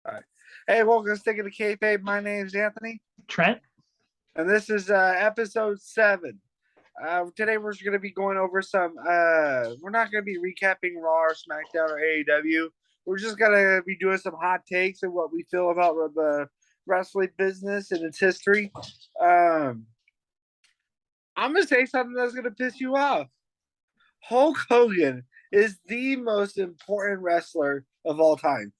All right. Hey, welcome to Sticking to Kayfabe. My name's Anthony, Trent. and this is episode 7. Today we're going to be going over some. We're not going to be recapping Raw or SmackDown or AEW. We're just going to be doing some hot takes and what we feel about the wrestling business and its history. I'm going to say something that's going to piss you off. Hulk Hogan is the most important wrestler of all time.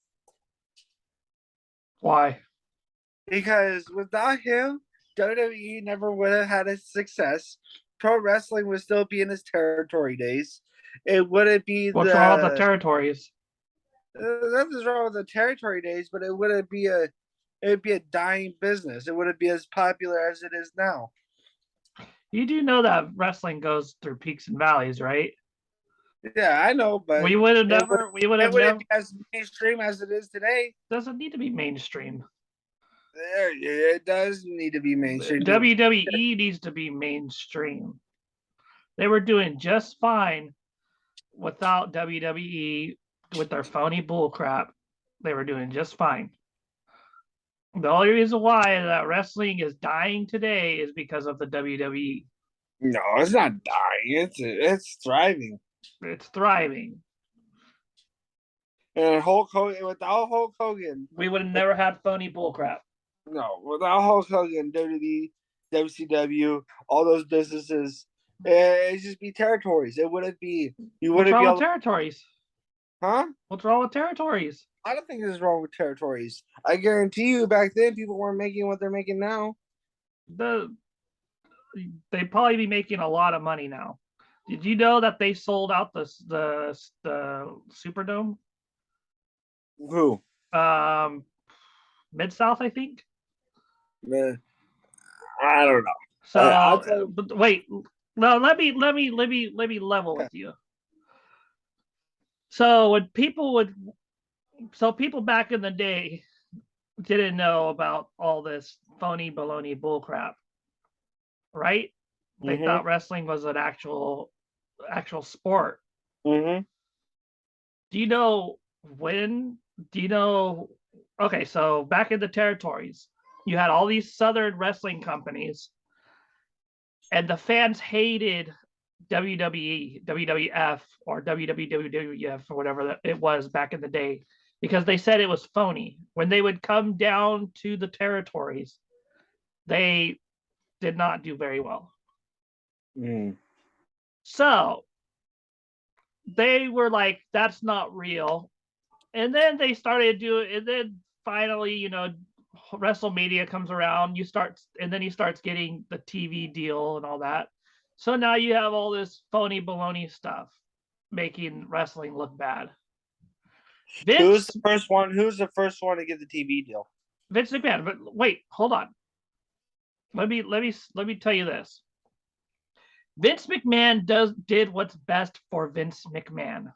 Why? Because without him, WWE never would have had a success. Pro wrestling would still be in its territory days. It wouldn't be What's wrong with the territories? Nothing's wrong with the territory days, but it'd be a dying business. It wouldn't be as popular as it is now. You do know that wrestling goes through peaks and valleys, right? Yeah, I know, but we would have never be as mainstream as it is today. Doesn't need to be mainstream. It does need to be mainstream. WWE needs to be mainstream. They were doing just fine without WWE with their phony bullcrap. They were doing just fine. The only reason why that wrestling is dying today is because of the WWE. No, it's not dying. It's thriving. It's thriving. And Hulk Hogan, without Hulk Hogan, we would have never had phony bullcrap. No, without Hulk Hogan, WWE, WCW, all those businesses, it'd just be territories. It wouldn't be. You wouldn't What's be wrong with territories? Huh? What's wrong with territories? I don't think there's wrong with territories. I guarantee you, back then, people weren't making what they're making now. They'd probably be making a lot of money now. Did you know that they sold out the Superdome? Who? Mid-South, I think. Man, I don't know. So, but wait, no. Let me level with you. So when people back in the day didn't know about all this phony baloney bullcrap, right? They thought wrestling was an actual sport. Mm-hmm. Do you know when? Do you know? Okay, so back in the territories, you had all these Southern wrestling companies, and the fans hated WWE, WWF, or WWF, or whatever it was back in the day, because they said it was phony. When they would come down to the territories, they did not do very well. So they were like, that's not real. And then they started doing, and then finally, WrestleMania comes around, and then he starts getting the TV deal and all that. So now you have all this phony baloney stuff making wrestling look bad. Who's the first one to get the TV deal? Vince McMahon. But wait, hold on. Let me tell you this. Vince McMahon did what's best for Vince McMahon.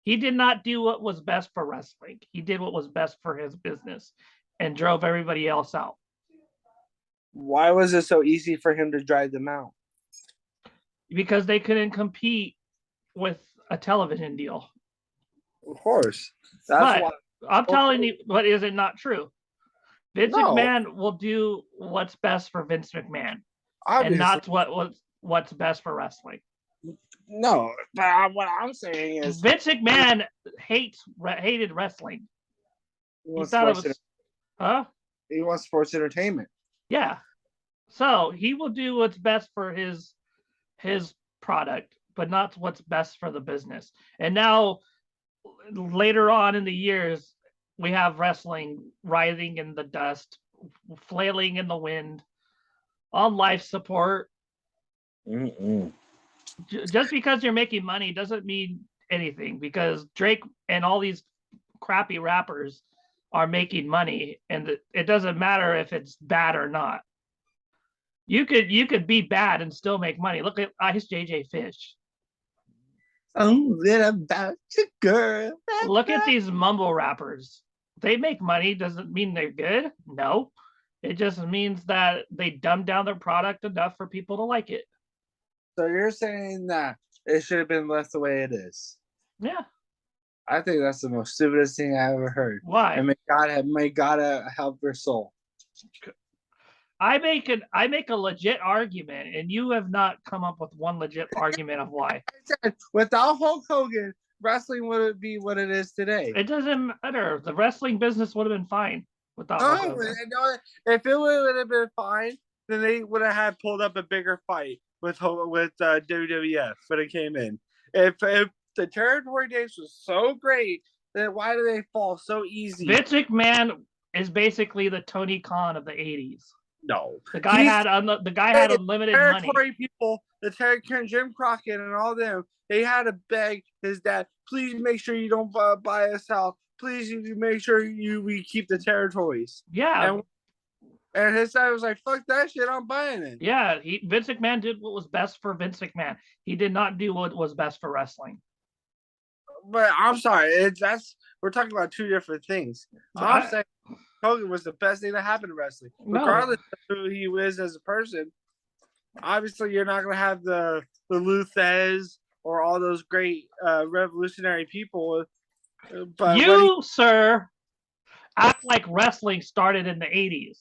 He did not do what was best for wrestling. He did what was best for his business and drove everybody else out. Why was it so easy for him to drive them out? Because they couldn't compete with a television deal. Of course. That's why. I'm telling you, but is it not true? Vince McMahon will do what's best for Vince McMahon. Obviously. And not what's best for wrestling. No, but what I'm saying is Vince McMahon hated wrestling. He thought it was, He wants sports entertainment. Yeah, so he will do what's best for his product, but not what's best for the business. And now, later on in the years, we have wrestling writhing in the dust, flailing in the wind, on life support. Just because you're making money doesn't mean anything, because Drake and all these crappy rappers are making money, and it doesn't matter if it's bad or not. You could be bad and still make money. Look at Ice JJ Fish. About you, girl. Look at these mumble rappers. They make money. Doesn't mean they're good. No, it just means that they dumb down their product enough for people to like it. So you're saying that it should have been left the way it is? Yeah. I think that's the most stupidest thing I ever heard. Why? And may God help their soul. I make a legit argument, and you have not come up with one legit argument of why. Without Hulk Hogan, wrestling wouldn't be what it is today. It doesn't matter. The wrestling business would have been fine without Hulk Hogan. No, if it would have been fine, then they would have had pulled up a bigger fight with WWF when it came in. If the territory days was so great, then why do they fall so easy? Vince McMahon is basically the Tony Khan of the '80s. No, the guy had unlimited territory money. People, Jim Crockett and all them, they had to beg his dad, please make sure you don't buy us out. Please make sure we keep the territories. Yeah. And his dad was like, fuck that shit, I'm buying it. Yeah, Vince McMahon did what was best for Vince McMahon. He did not do what was best for wrestling. But I'm sorry, we're talking about two different things. I'm saying Hogan was the best thing that happened to wrestling. Regardless of who he is as a person, obviously you're not going to have the Luthez or all those great revolutionary people. But sir, act like wrestling started in the 80s.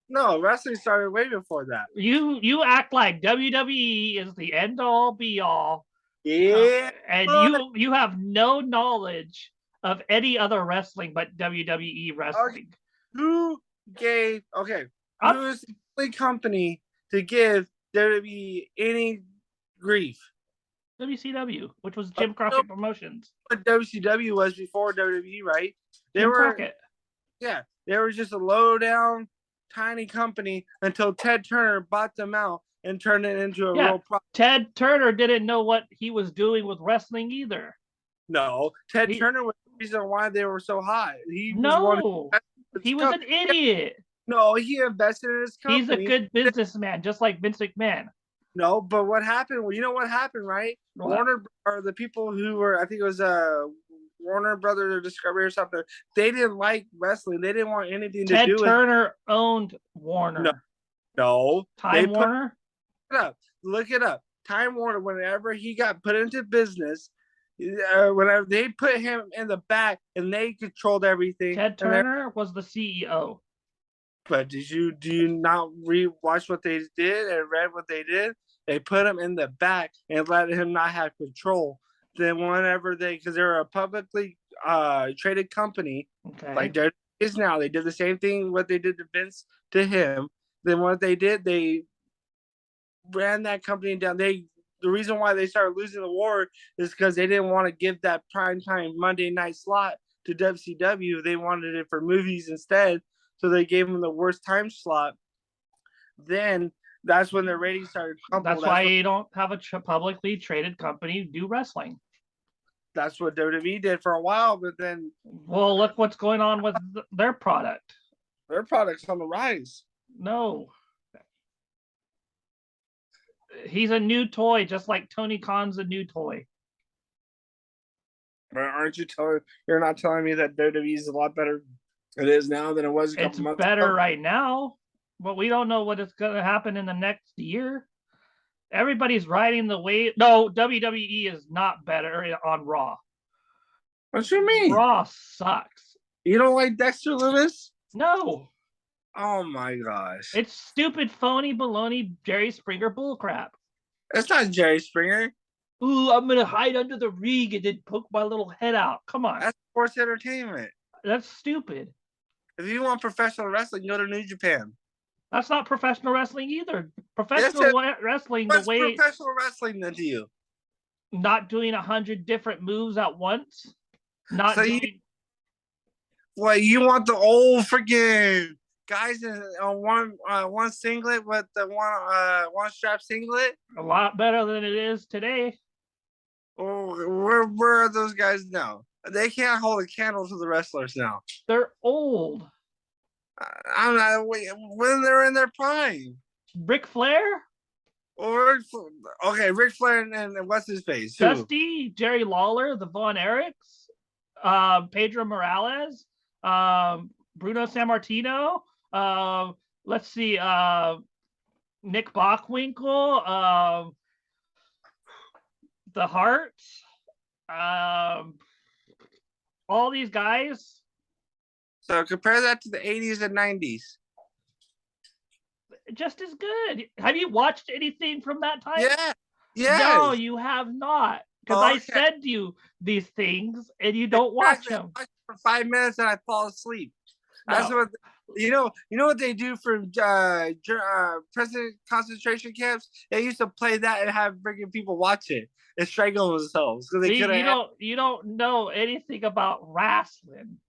No, wrestling started way before that. You act like WWE is the end all be all. Yeah. And you have no knowledge of any other wrestling but WWE wrestling. Okay. Who's the only company to give WWE any grief? WCW, which was Jim Crockett Promotions. What WCW was before WWE, right? Crockett. Yeah, they were just a low down, tiny company until Ted Turner bought them out and turned it into a real product. Ted Turner didn't know what he was doing with wrestling either. No, Turner was the reason why they were so high. He was an idiot. No, he invested in his company. He's a good businessman, just like Vince McMahon. No, but what happened? Well, you know what happened, right? What? Warner, or the people who were, I think it was Warner Brothers or Discovery or something, they didn't like wrestling. They didn't want anything to do with it. Ted Turner owned Warner. No. Time Warner? Look it up. Time Warner, whenever he got put into business, whenever they put him in the back and they controlled everything. Ted Turner was the CEO. But do you not watch what they did and read what they did? They put him in the back and let him not have control. Then whenever because they're a publicly traded company, like there is now, they did the same thing what they did to Vince to him. Then what they did, they ran that company down. The reason why they started losing the war is because they didn't want to give that primetime Monday night slot to WCW. They wanted it for movies instead. So they gave them the worst time slot. Then that's when their ratings started crumbling. That's why you don't have a publicly traded company do wrestling. That's what WWE did for a while, but then... Well, look what's going on with their product. Their product's on the rise. No. He's a new toy, just like Tony Khan's a new toy. But you're not telling me that WWE is a lot better it is now than it was a couple months ago? It's better right now, but we don't know what is going to happen in the next year. Everybody's riding the wave. No, WWE is not better on Raw. What you mean? Raw sucks. You don't like Dexter Lewis? No. Oh my gosh. It's stupid, phony, baloney, Jerry Springer bullcrap. It's not Jerry Springer. Ooh, I'm going to hide under the ring and then poke my little head out. Come on. That's sports entertainment. That's stupid. If you want professional wrestling, go to New Japan. That's not professional wrestling either. Professional wrestling, what's professional wrestling then to you? Not doing 100 different moves at once. You want the old freaking guys in one singlet with the one strap singlet? A lot better than it is today. Oh, where are those guys now? They can't hold a candle to the wrestlers now. They're old. I'm not when they're in their prime. Ric Flair? Ric Flair and what's his face? Dusty, Jerry Lawler, the Von Erichs, Pedro Morales, Bruno Sammartino. Let's see, Nick Bockwinkel, the Hearts. all these guys, So compare that to the 80s and 90s. just as good. Have you watched anything from that time? Yeah. Yes. No, you have not. Because I send you these things and you don't watch them. I watch for 5 minutes and I fall asleep. That's No. what you know what they do for president concentration camps? They used to play that and have freaking people watch it and strangle themselves because they See, couldn't. you don't know anything about wrestling.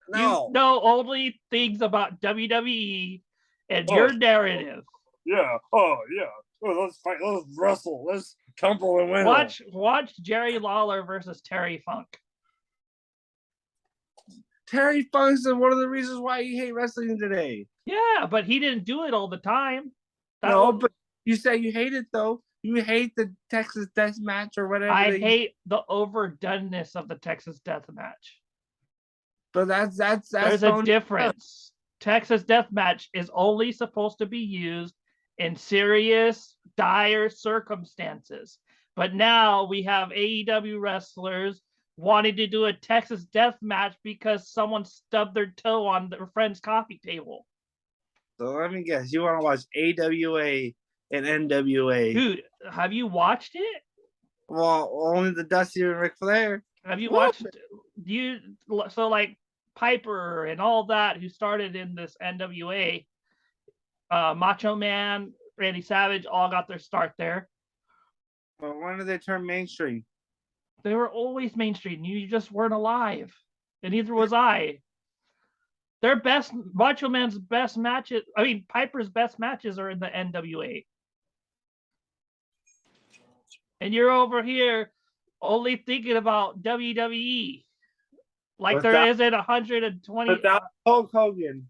No. You know only things about WWE and Oh, your narrative. yeah. Oh, yeah. Oh, let's fight. Let's wrestle. Let's tumble and win. Watch Jerry Lawler versus Terry Funk. Terry Funk is one of the reasons why you hate wrestling today. Yeah, but he didn't do it all the time. But you say you hate it though. You hate the Texas Death Match or whatever. I hate the overdoneness of the Texas Death Match. But that's there's a difference. Texas Death Match is only supposed to be used in serious, dire circumstances. But now we have AEW wrestlers wanting to do a Texas Death Match because someone stubbed their toe on their friend's coffee table. So let me guess, you want to watch AWA and NWA? Dude, have you watched it? Well, only the Dusty and Ric Flair. Have you watched? So like Piper and all that who started in this NWA, Macho Man, Randy Savage, all got their start there. Well, when did they turn mainstream? They were always mainstream. You just weren't alive, and neither was I. Their best, Macho Man's best matches, I mean, Piper's best matches are in the NWA. And you're over here only thinking about WWE. Like there isn't 120. Without Hulk Hogan,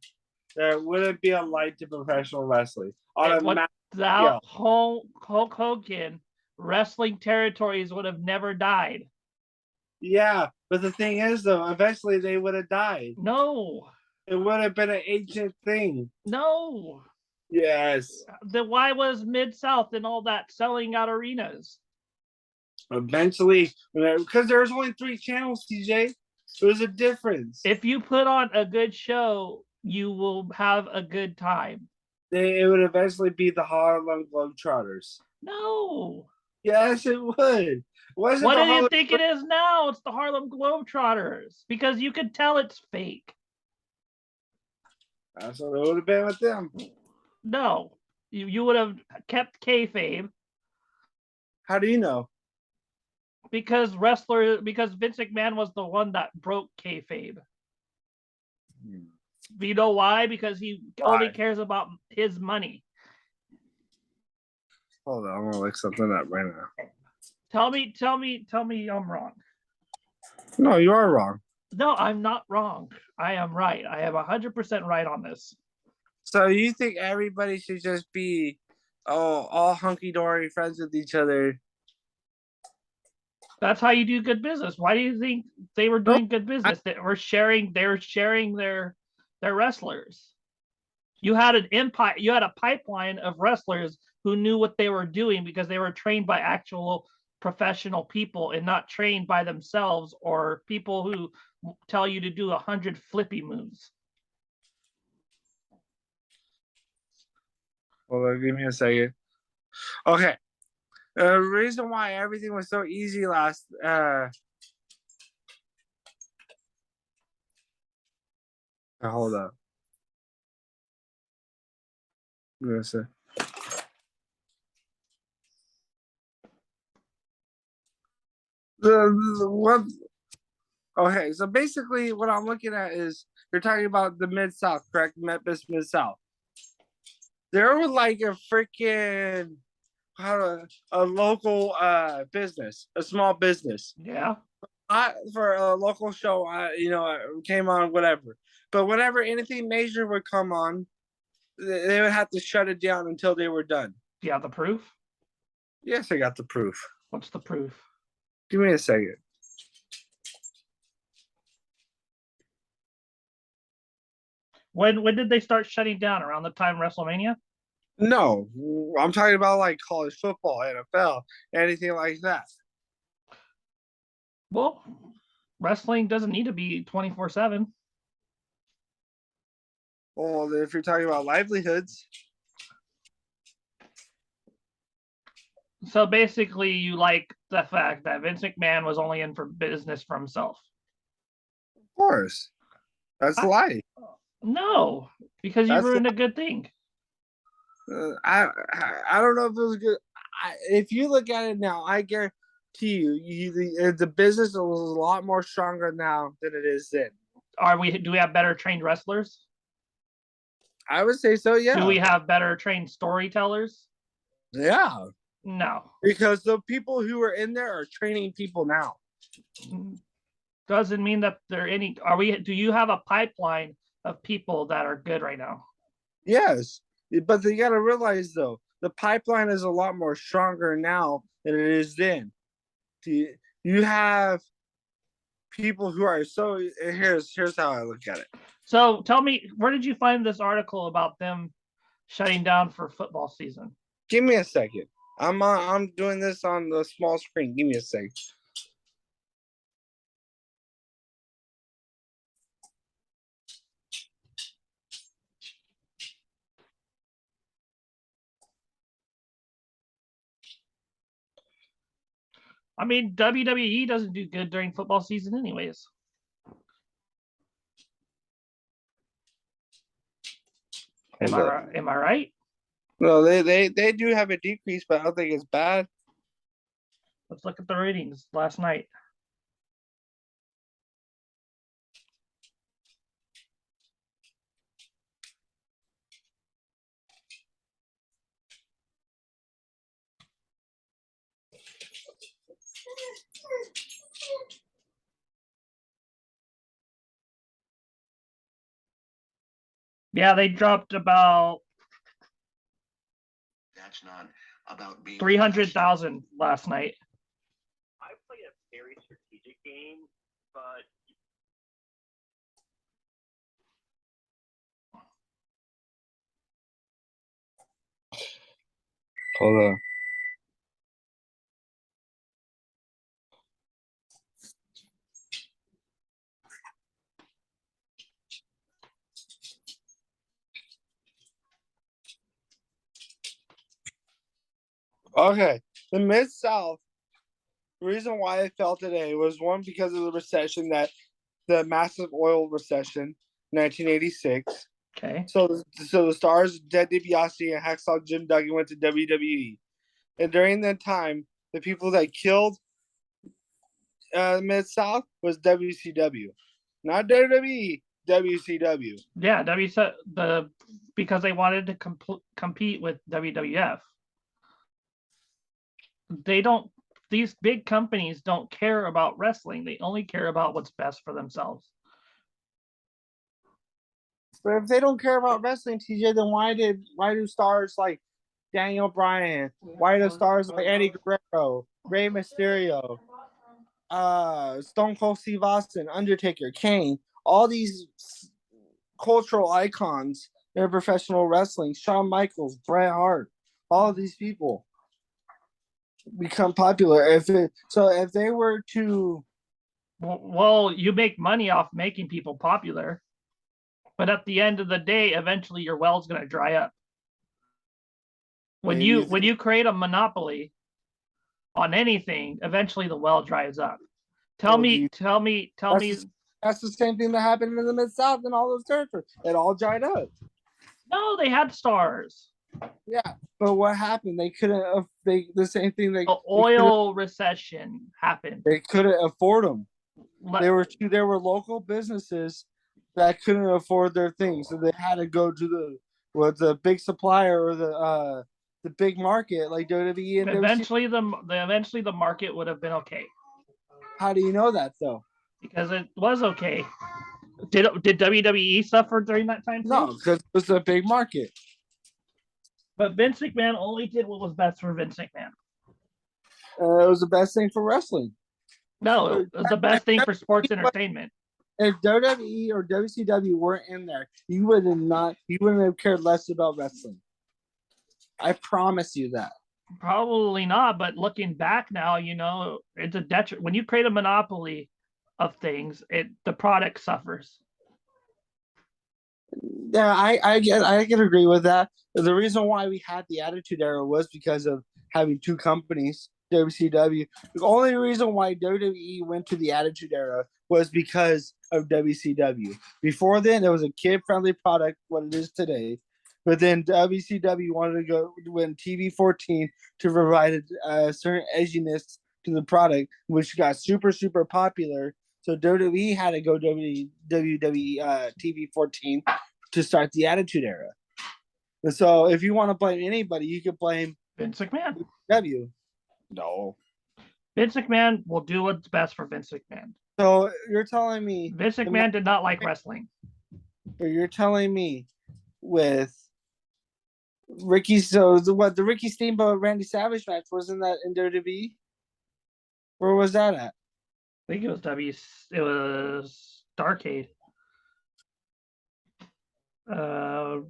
there wouldn't be a light to professional wrestling. Without Hulk Hogan, wrestling territories would have never died. Yeah, but the thing is, though, eventually they would have died. No. It would have been an ancient thing. No. Yes. Then why was Mid-South and all that selling out arenas? Eventually, because there's only 3 channels, TJ. There's a difference. If you put on a good show, you will have a good time. It would eventually be the Harlem Globetrotters. No. Yes, it would. What do you think it is now? It's the Harlem Globetrotters because you can tell it's fake. That's what it would have been with them. No, you would have kept kayfabe. How do you know? Because Vince McMahon was the one that broke kayfabe. You know why? Because he only cares about his money. Hold on, I'm gonna look something up right now. Tell me I'm wrong. No, you are wrong. No, I'm not wrong. I am right. I am 100% right on this. So you think everybody should just be all hunky-dory friends with each other? That's how you do good business. Why do you think they were doing good business? They were sharing their wrestlers. You had an empire, you had a pipeline of wrestlers who knew what they were doing because they were trained by actual professional people and not trained by themselves or people who tell you to do 100 flippy moves. Hold on, give me a second. Okay. The reason why everything was so easy last hold up. I'm gonna say. What? Okay, so basically, what I'm looking at is you're talking about the Mid-South, correct? Memphis Mid-South. There was like a freaking a local business, a small business. Yeah. Not for a local show, came on whatever. But whenever anything major would come on, they would have to shut it down until they were done. Do you have the proof? Yes, I got the proof. What's the proof? Give me a second. When did they start shutting down? Around the time WrestleMania? No, I'm talking about like college football, NFL, anything like that. Well, Wrestling doesn't need to be 24/7. Well, if you're talking about livelihoods, So basically, you like the fact that Vince McMahon was only in for business for himself. of course, that's life. No, because you That's ruined a good thing. I don't know if it was good. If you look at it now, I guarantee the business is a lot more stronger now than it is then. Do we have better trained wrestlers? I would say so. Yeah. Do we have better trained storytellers? Yeah. No. Because the people who are in there are training people now. Doesn't mean that they're any. Do you have a pipeline of people that are good right now? Yes, but you got to realize though, the pipeline is a lot more stronger now than it is then. You have people who are so. Here's how I look at it. So tell me, where did you find this article about them shutting down for football season? Give me a second. I'm doing this on the small screen. Give me a second. I mean, WWE doesn't do good during football season, anyways. Am I right? No, they do have a decrease, but I don't think it's bad. Let's look at the ratings last night. Yeah, they dropped about That's not about being 300,000 last night. I play a very strategic game, but Hold on. Okay, the Mid South. The reason why it fell today was one because of the recession the massive oil recession, 1986. Okay. So the stars Ted DiBiase and Hacksaw Jim Duggan went to WWE, and during that time, the people that killed Mid South was WCW, not WWE. WCW. Yeah, because they wanted to compete with WWF. These big companies don't care about wrestling. They only care about what's best for themselves. But if they don't care about wrestling, TJ, then why do stars like Daniel Bryan, why do stars like Eddie Guerrero, Rey Mysterio, Stone Cold Steve Austin, Undertaker, Kane, all these cultural icons in professional wrestling, Shawn Michaels, Bret Hart, all of these people become popular. If they were to, well, you make money off making people popular, but at the end of the day, eventually your well's going to dry up. When you create a monopoly on anything, eventually the well dries up. Tell me. That's the same thing that happened in the Mid South and all those territories. It all dried up. No, they had stars. Yeah, but what happened? They couldn't. The same thing. The oil recession happened. They couldn't afford them. There were local businesses that couldn't afford their things, so they had to go to the big supplier or the big market like WWE and eventually the market would have been okay. How do you know that though? Because it was okay. Did WWE suffer during that time? No, because it was a big market. But Vince McMahon only did what was best for Vince McMahon. It was the best thing for wrestling. No, it was the best thing for sports entertainment. If WWE or WCW weren't in there, you wouldn't have cared less about wrestling. I promise you that. Probably not, but looking back now, it's a detriment when you create a monopoly of things, the product suffers. Yeah, I can agree with that. The reason why we had the Attitude Era was because of having two companies, WCW. The only reason why WWE went to the Attitude Era was because of WCW. Before then, it was a kid-friendly product, what it is today. But then WCW wanted to go when TV 14 to provide a certain edginess to the product, which got super popular. So WWE had to go WWE TV 14 to start the Attitude Era. And so if you want to blame anybody, you could blame Vince McMahon. W. No. Vince McMahon will do what's best for Vince McMahon. So you're telling me Vince McMahon did not like wrestling. you're telling me with Ricky, so the Ricky Steamboat Randy Savage match, wasn't that in WWE? Where was that at? I think it was Starrcade. No,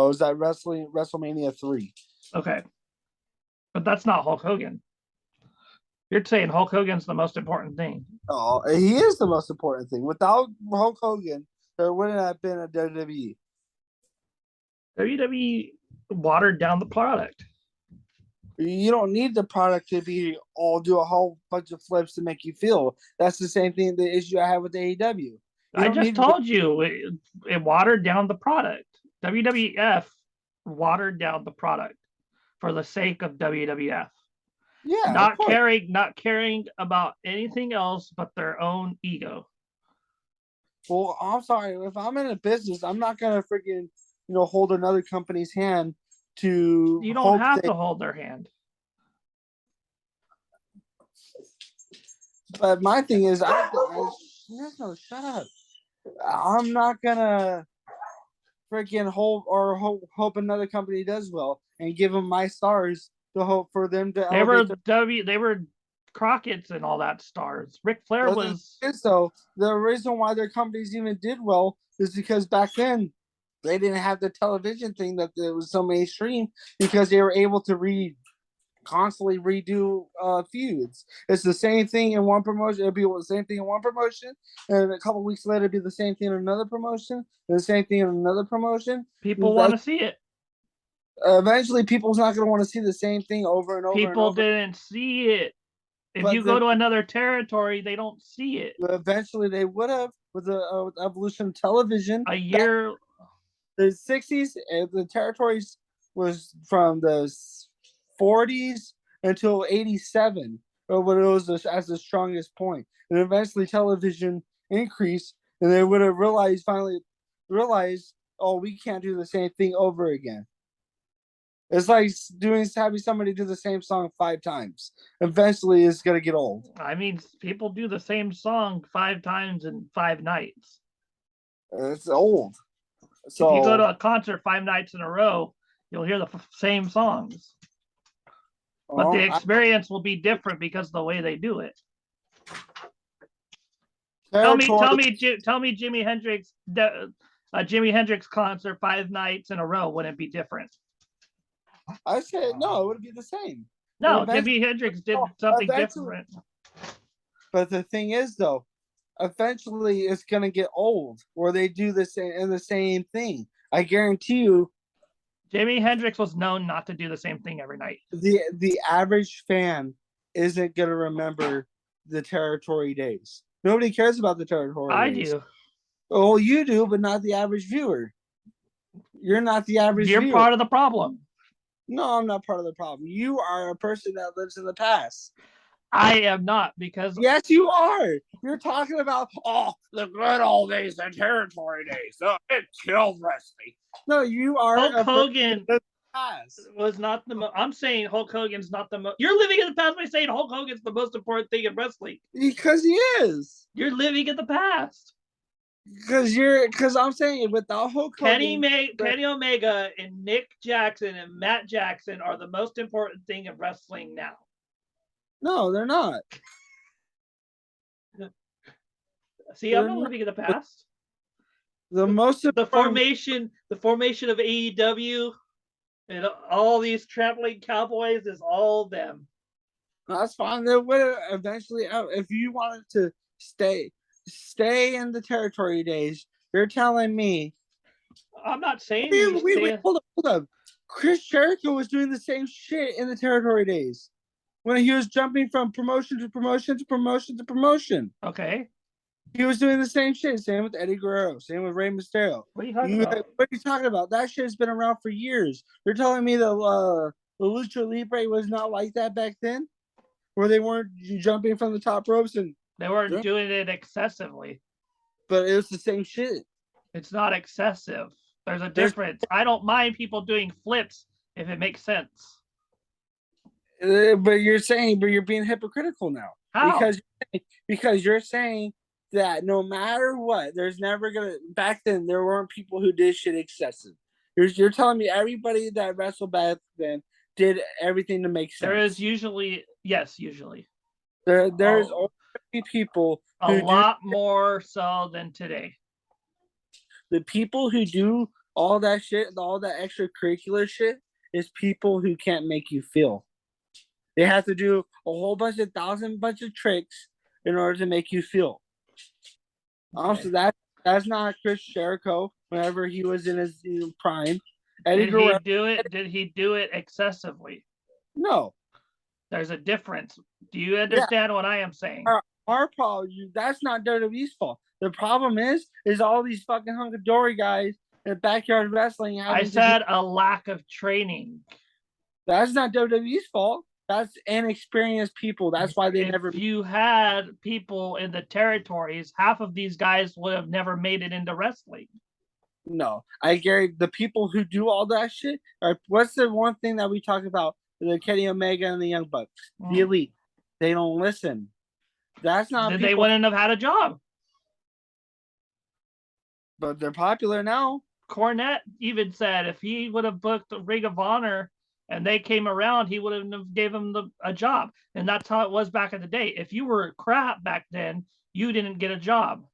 it was at WrestleMania 3. Okay. But that's not Hulk Hogan. You're saying Hulk Hogan's the most important thing. Oh, he is the most important thing. Without Hulk Hogan, there wouldn't have been a WWE. WWE watered down the product. You don't need the product to be do a whole bunch of flips to make you feel. That's the same thing. The issue I have with AEW. I just told you it watered down the product. WWF watered down the product for the sake of WWF. Yeah, not caring about anything else but their own ego. Well, I'm sorry. If I'm in a business, I'm not gonna freaking hold another company's hand to. You don't have to hold their hand. But my thing is, no, shut up. I'm not gonna freaking hope another company does well and give them my stars to hope for them to. They were Crockett's and all that stars. Ric Flair was. So the reason why their companies even did well is because back then they didn't have the television thing that there was so mainstream because they were able to constantly redo feuds. It's the same thing in one promotion. It'll be the same thing in one promotion, and a couple weeks later, it'll be the same thing in another promotion, and the same thing in another promotion. People want to see it. Eventually, people's not going to want to see the same thing over and over. People didn't see it. If you go to another territory, they don't see it. Eventually, they would have with the evolution of television. A year. The 60s, the territories was from the 40s until 87, when it was as the strongest point. And eventually television increased, and they would have finally realized, oh, we can't do the same thing over again. It's like having somebody do the same song 5 times. Eventually, it's going to get old. I mean, people do the same song 5 times in 5 nights. It's old. So if you go to a concert 5 nights in a row, you'll hear the same songs. But the experience will be different because of the way they do it. Tell me, Jimi Hendrix concert 5 nights in a row wouldn't be different. I said no, it would be the same. No, Jimi Hendrix did something different. But the thing is, though, eventually it's gonna get old, where they do the same thing. I guarantee you. Jimi Hendrix was known not to do the same thing every night. The average fan isn't gonna remember the territory days. Nobody cares about the territory days. I do. Oh, you do, but not the average viewer. You're not the average viewer. You're part of the problem. No, I'm not part of the problem. You are a person that lives in the past. I am not, because yes, you are. You're talking about the good old days, the territory days. It killed wrestling. No, you are. Hulk Hogan was not the most. I'm saying Hulk Hogan's not the most. You're living in the past by saying Hulk Hogan's the most important thing in wrestling. Because he is. You're living in the past. Because I'm saying without Hulk Hogan, Kenny Omega and Nick Jackson and Matt Jackson are the most important thing in wrestling now. No, they're not. See, I'm not living in the past. The formation of AEW And all these trampling cowboys is all them. That's fine. They would eventually, if you wanted to stay in the territory days. You're telling me. I'm not saying you Wait, stay. hold up. Chris Jericho was doing the same shit in the territory days when he was jumping from promotion to promotion to promotion to promotion. Okay. He was doing the same shit. Same with Eddie Guerrero. Same with Rey Mysterio. What are you talking about? What are you talking about? That shit's been around for years. You're telling me the Lucha Libre was not like that back then, where they weren't jumping from the top ropes They weren't doing it excessively. but it was the same shit. It's not excessive. There's a difference. I don't mind people doing flips if it makes sense. But you're being hypocritical now. How? Because you're saying that no matter what, there's never gonna. Back then, there weren't people who did shit excessive. You're telling me everybody that wrestled back then did everything to make sense. There is usually usually. There's only people a lot more so than today. The people who do all that shit, all that extracurricular shit, is people who can't make you feel. They have to do a whole bunch of tricks in order to make you feel. Also, that's not Chris Jericho. Whenever he was in his prime, Did he do it? Did he do it excessively? No. There's a difference. Do you understand what I am saying? Our problem, that's not WWE's fault. The problem is all these fucking hunky-dory guys in backyard wrestling. I said a lack of training. That's not WWE's fault. That's inexperienced people. That's why they never. If you had people in the territories, half of these guys would have never made it into wrestling. No, I guarantee the people who do all that shit are. What's the one thing that we talk about? The Kenny Omega and the Young Bucks, the Elite. They don't listen. That's not. Then they wouldn't have had a job. But they're popular now. Cornette even said if he would have booked Ring of Honor and they came around, he would have gave him a job. And that's how it was back in the day. If you were crap back then, you didn't get a job.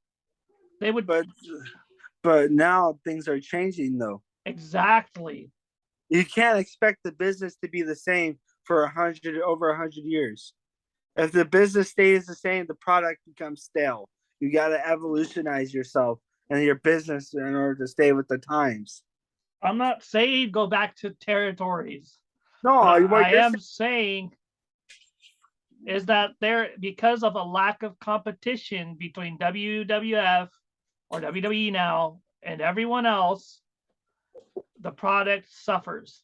They would. But now things are changing, though. Exactly. You can't expect the business to be the same for over 100 years. If the business stays the same, the product becomes stale. You got to evolutionize yourself and your business in order to stay with the times. I'm not saying go back to territories. No, I am saying is that there, because of a lack of competition between WWF or WWE now and everyone else, the product suffers.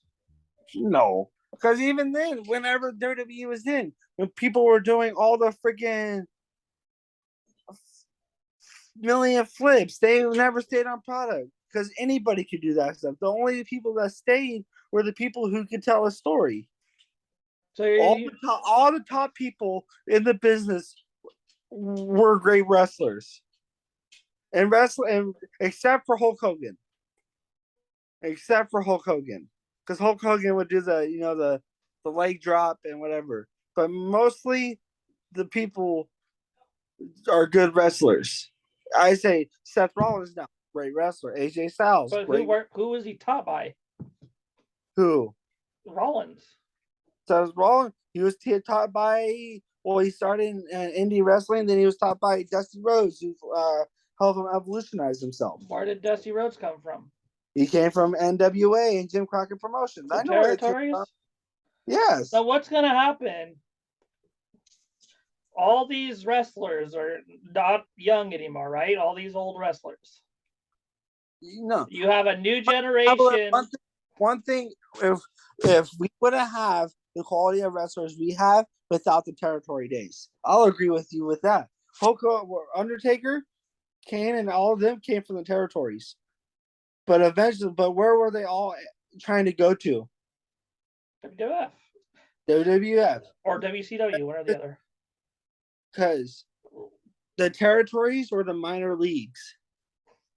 No, because even then, whenever WWE was in, when people were doing all the freaking million flips, they never stayed on product because anybody could do that stuff. The only people that stayed were the people who could tell a story. So all the top people in the business were great wrestlers, and except for Hulk Hogan. Except for Hulk Hogan, because Hulk Hogan would do the leg drop and whatever. But mostly, the people are good wrestlers. I say Seth Rollins now, great wrestler. AJ Styles. But who was he taught by? Who? Rollins. Seth Rollins. He was taught by. Well, he started in indie wrestling, then he was taught by Dusty Rhodes, who helped him evolutionize himself. Where did Dusty Rhodes come from? He came from NWA and Jim Crockett Promotions. I know territories. Yes. So what's going to happen? All these wrestlers are not young anymore, right? All these old wrestlers. No. You have a new generation. One thing, if we would have the quality of wrestlers we have without the territory days, I'll agree with you with that. Undertaker, Kane, and all of them came from the territories. But where were they all trying to go to? WWF. WWF. Or WCW, one or the other. Because the territories were the minor leagues.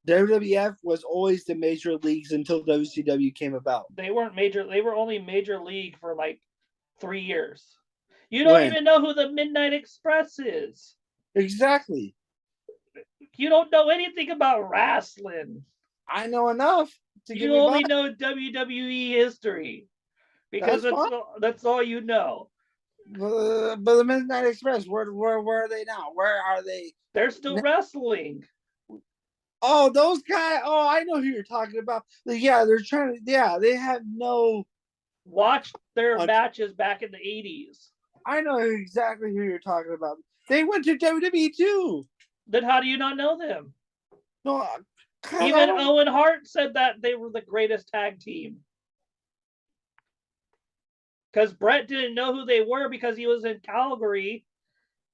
WWF was always the major leagues until WCW came about. They weren't major. They were only major league for like 3 years. You don't even know who the Midnight Express is. Exactly. You don't know anything about wrestling. I know enough to get You me only by. know WWE history because That's fine. that's all you know. But the Midnight Express, where are they now? Where are they? They're still wrestling. Oh, those guys. Oh, I know who you're talking about. Yeah, they're trying to. Yeah, they have no. Watch their matches back in the 80s. I know exactly who you're talking about. They went to WWE too. Then how do you not know them? No, Even Owen Hart said that they were the greatest tag team. Because Brett didn't know who they were because he was in Calgary,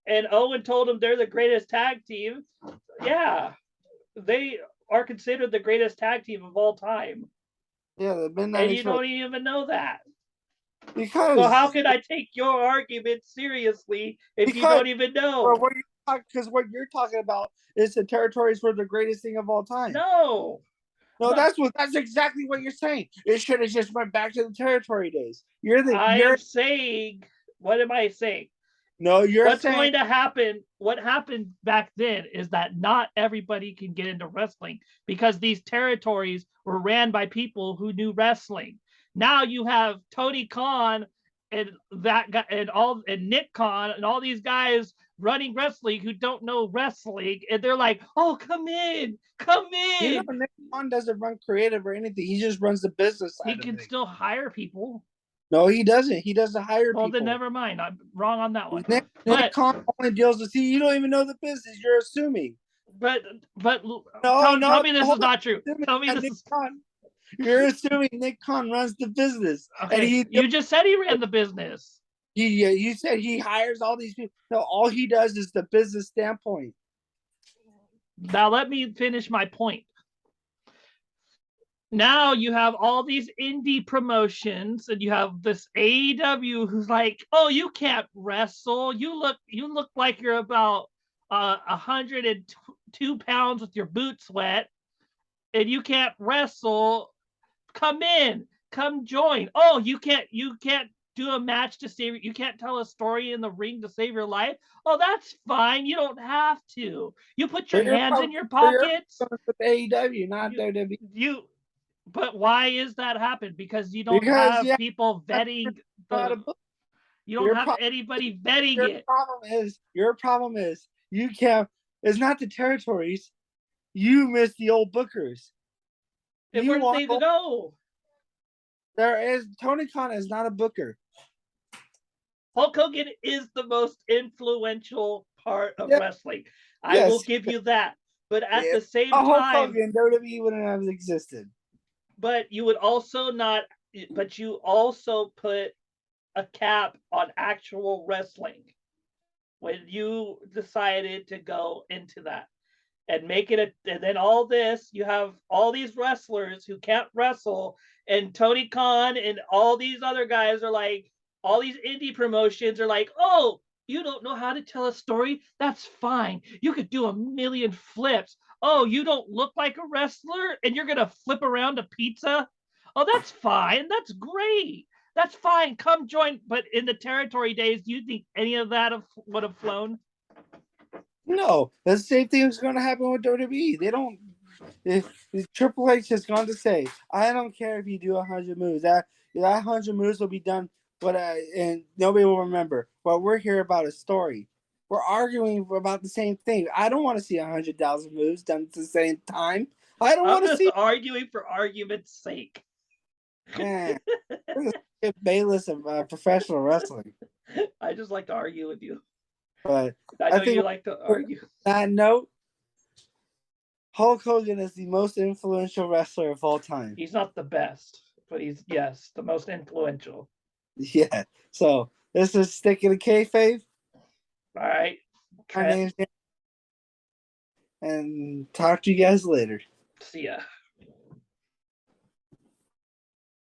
and Owen told him they're the greatest tag team. Yeah, they are considered the greatest tag team of all time. Yeah, the Midnight And you Express. don't even know that. Because So how can I take your argument seriously if you don't even know? Because what you're talking about is the territories were the greatest thing of all time. No. No, that's exactly what you're saying. It should have just went back to the territory days. I'm saying, what am I saying? No, what's going to happen? What happened back then is that not everybody can get into wrestling because these territories were ran by people who knew wrestling. Now you have Tony Khan and that guy and Nick Khan and all these guys running wrestling who don't know wrestling, and they're like, "Oh, come in." You know, Nick Khan doesn't run creative or anything. He just runs the business side. He can still hire people. No, he doesn't. He doesn't hire people. Well, then never mind. I'm wrong on that one. Nick Khan only deals with. See, you don't even know the business. You're assuming. But tell me this is not true. Tell me this is. You're assuming Nick Khan runs the business. Okay, you just said he ran the business. You said he hires all these people. No, all he does is the business standpoint. Now let me finish my point. Now you have all these indie promotions, and you have this AEW who's like, "Oh, you can't wrestle. You look like you're about 102 pounds with your boots wet, and you can't wrestle. Come in, come join. Oh, you can't do a match to save. You can't tell a story in the ring to save your life. Oh, that's fine. You don't have to. You put your hands in your pockets. With AEW, not WWE. But why is that happen? Because you don't have people vetting. You don't have anybody vetting it. Your problem is you can't. It's not the territories. You miss the old bookers. And where did they go? Tony Khan is not a booker. Hulk Hogan is the most influential part of wrestling. I will give you that. But at the same time, Hulk Hogan, WWE wouldn't have existed. But you would also not. But you also put a cap on actual wrestling when you decided to go into that and make it and then all this, you have all these wrestlers who can't wrestle, and Tony Khan and all these other guys are like, all these indie promotions are like, "Oh, you don't know how to tell a story? That's fine. You could do a million flips. Oh, you don't look like a wrestler and you're going to flip around a pizza? Oh, that's fine. That's great. That's fine. Come join." But in the territory days, do you think any of that would have flown? No, the same thing is going to happen with WWE. They don't. If Triple H is going to say, "I don't care if you do 100 moves. That 100 moves will be done, but and nobody will remember." What we're here about is story. We're arguing about the same thing. I don't want to see 100,000 moves done at the same time. I don't want to see arguing for argument's sake. Man, we're Bayless of professional wrestling. I just like to argue with you. But I know you like to argue. That note, Hulk Hogan is the most influential wrestler of all time. He's not the best, but he's, yes, the most influential. Yeah. So this is sticking to kayfabe. All right. My name's Dan. And talk to you guys later. See ya.